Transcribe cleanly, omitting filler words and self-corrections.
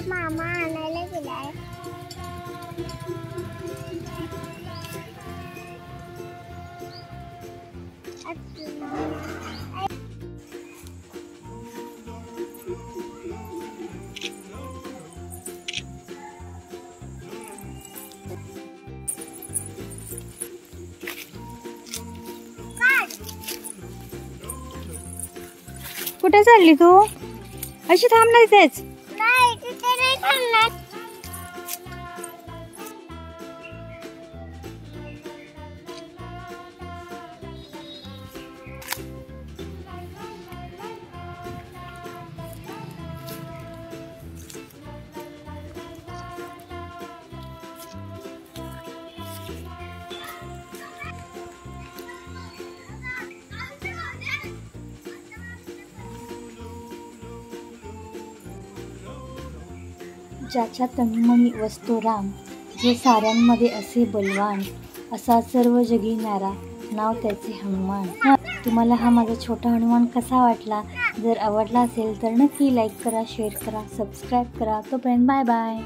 मामा आणायला गेलाय. कुठे चालली तू? अशी थांब नाही तेच. नाही तिथे नाही थांबणार. ज्याच्या तन्मनी वसतो राम, जे साऱ्यांमध्ये असे बलवान, असा सर्व जगी न्यारा, नाव त्याचे हनुमान. तुम्हाला हा माझा छोटा हनुमान कसा वाटला? जर आवडला असेल तर नक्की लाईक करा, शेअर करा, सबस्क्राईब करा. तोपर्यंत बाय बाय.